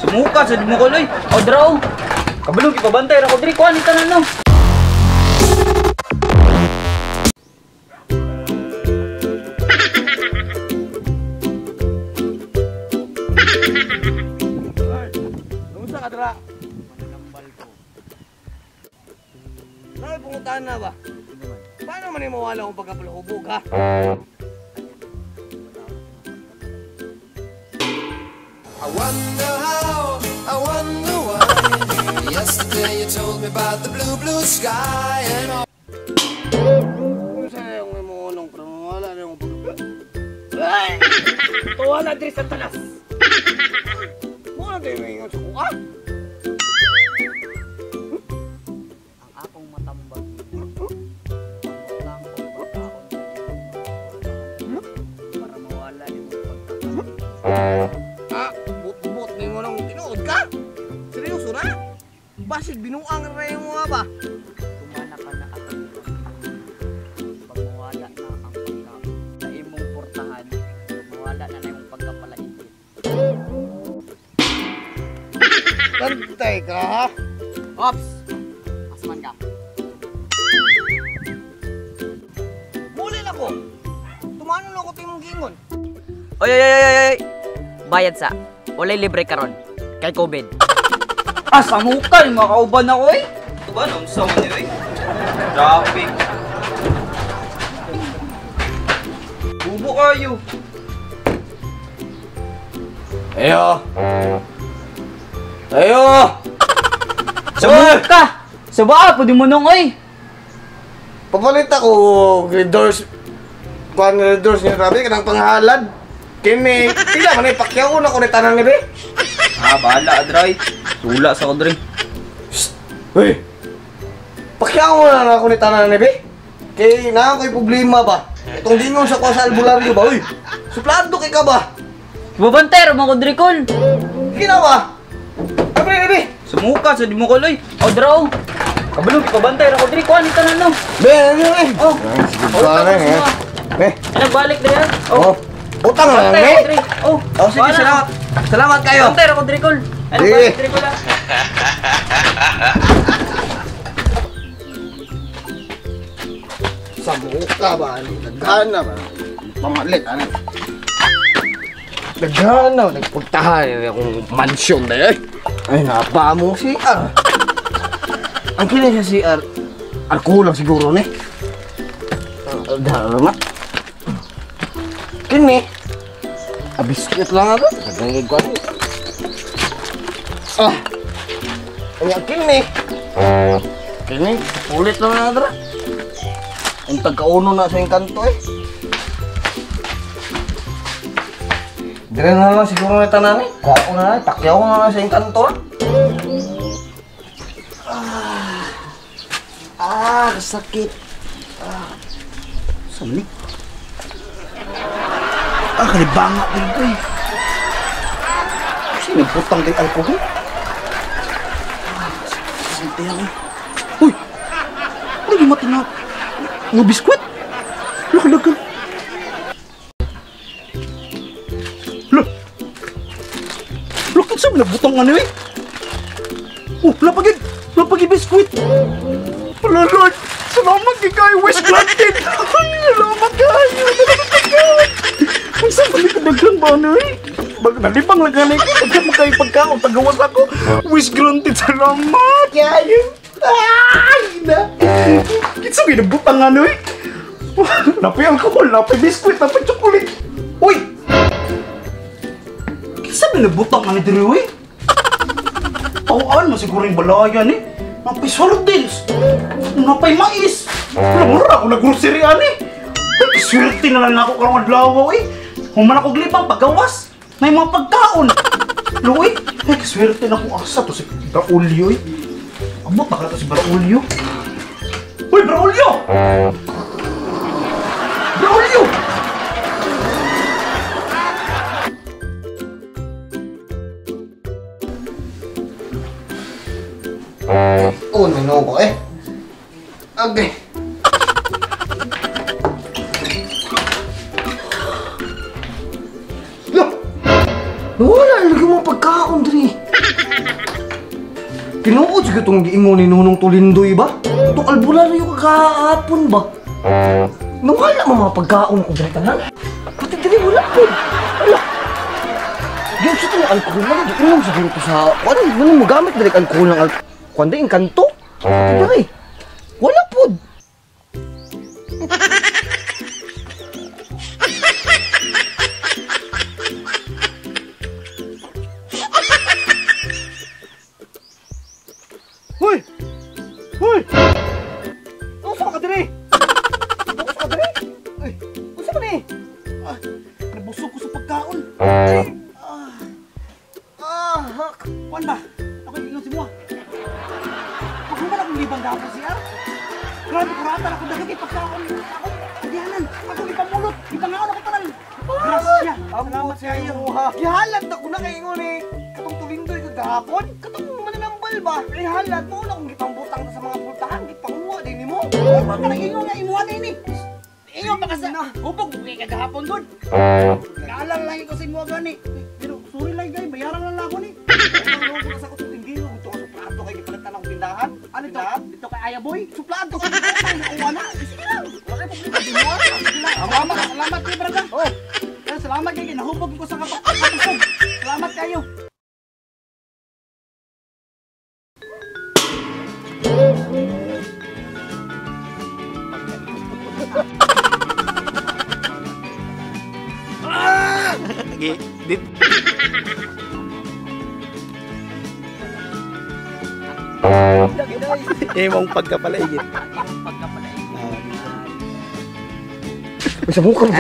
Sumuka sa mo kuloy. O draw. Kabalo gipabantay ra ko diri kuan tanan no. Kumusta ka dra? Nay pungutan na ba? Paano man mawala kung pagkapalahubog ha? I wonder how, I wonder why. Yesterday you told me about the blue, blue sky and all. Kung saan yung imunong pero wala na yung pagkapalahubog. Ay! Tuwa na diri sa talas! Muna tayo yung ingon sa kuha? Ang akong matambag. Para mawala yung pagkakataon. But na yung anong tinood ka? Seryoso na? Basig binuang na yung mga ba? Tumana ka na ako. Pag mawala na ang pagka sa imong portahan, mawala na yung pagkapalainit. Bantay ka ha? Ops! Asman ka. Mulin ako! Tumano na ako timong gingon. Oy, oy, oy, oy, oy! Bayad sa. Walay libre karon kay COVID. Asa mo ka? Makauban ako eh. Ito ba? Nung sa mo niyo eh. Traffic. Bubo kayo. Ayo! Ayo! Sabot ka! Saba, pwede mo nung oy. Papalit ako grade doors. Kuhan grade doors niya rabi kanang panghalad. Kini, tila man ipakyaw na ko ni tanan ni be. Ah, bahala Adray. Tula sa Adray. Uy! Pakyaw mo na ako ni tanan ni be. Kay na ko'y problema ba? Itong dingon sa kuha sa albularyo ba? Uy! Suplado kay ka ba? Babantay ra mo ko Dricol. Ginawa! Abre, be! Sumuka sa di mo kuloy. O draw. Kabalo pabantay ra ko diri kuan tanan no. Be, be! Oh. Sige ba na eh. Be! Nagbalik na yan. Oh! Utang na lang, be! Oh, Sige, salamat. Salamat kayo. Bantay ra ko Dricol. Ano Sige. ba Dricol ah? Sa muka ba? Naghana ba? Pamalit, ano? Naghana, nagpuntahan akong mansyon na eh. Ay, napa mo CR. Ang kina sa CR, kulang siguro ni. Dalamat. Kini, biskit lang ako. Nagangig ko ano. Ang kini. Kini, ulit lang na dra. Ang tagkauno na sa yung kanto eh. Dire na lang siguro na tanan eh. Kuha ko na lang, takyaw ko na lang sa yung kanto sakit. Salik. Kalibanga ko ito eh. Kasi nagputang din alkohol. Sante ako. Uy! Ano yung mati na? Mga biskwit? Lakalagan. Lakit sa nabutang ano eh. Oh, lapagin biskwit. Wala Lord, salamat kay kayo West Planted. Salamat kayo. Ang sabali ka daghan ba ano eh? Baga nalibang lang ganay ko. Pagka makain pagkaon, tagawas ako. Wish granted, salamat. Kayo. Ay, na. Kitsa may nabutang ano eh. Napay alcohol, napay biskwit, napay chocolate. Uy! Kitsa may nabutang ano dito eh? Tawaan mo siguro yung balayan eh. Napay sardines. Napay mais. Wala mo rin ako nag-grocery eh. Ay, swerte na lang ako karong adlaw eh. Human ako glibang paggawas. May mga pagkaon. Luoy, ay kaswerte na kung asa to si Braulio eh. Amot na ka to si Braulio. Uy, Braulio! Braulio! Oh, nino ko eh. Okay. Wala, lagi mo pagkaon diri. Tinuod siya itong giingon ni Nunong Tulindoy ba? Itong albularyo kagahapon ba? Nung wala mga pagkaon ko dali tanan. Pati dali wala po. Wala. Yung sa itong alkohol na, di inom sa ganito sa... Ano mo gamit dali alkohol ng alkohol? Kuwanda yung kanto? Pati dali. Wala po. Hoy! Hoy! Usa ka diri? Usa ka diri? Uy, usa man ni? Nabusog ko sa pagkaon. Kuan ba? Ako ingon si mo. Ako ba akong libang dapat siya? Grabe kurata ako dagiti pagkaon. Ako adianan, ako ipamulot, ipangaon ako tanan. Grasya. Salamat sa iyo. Gihalat ako na kay ingon ni katong Tulindoy kagahapon. Katong mananambal ba? Ay halat mo na kung gipambutang sa mga pultahan, gipanguha din nimo. Baka nang ingon nga imuha din ni. Ingon pa kasi na. Upog kay kagahapon gud. Naalala lang ko sa inyo gani. Pero sorry lang guys, bayaran lang ako ni. Ano sa ko tingin mo gusto ko sa plato kay gipalitan ng tindahan. Ano to? Dito kay Ayaboy. Suplado ko na na. Sige lang. Wala po problema. Salamat kay brada. Oh. Salamat kay nahubog ko sa kapatid. Salamat kayo. Dit. Imong pagkapalaigit. Sa mukha mo.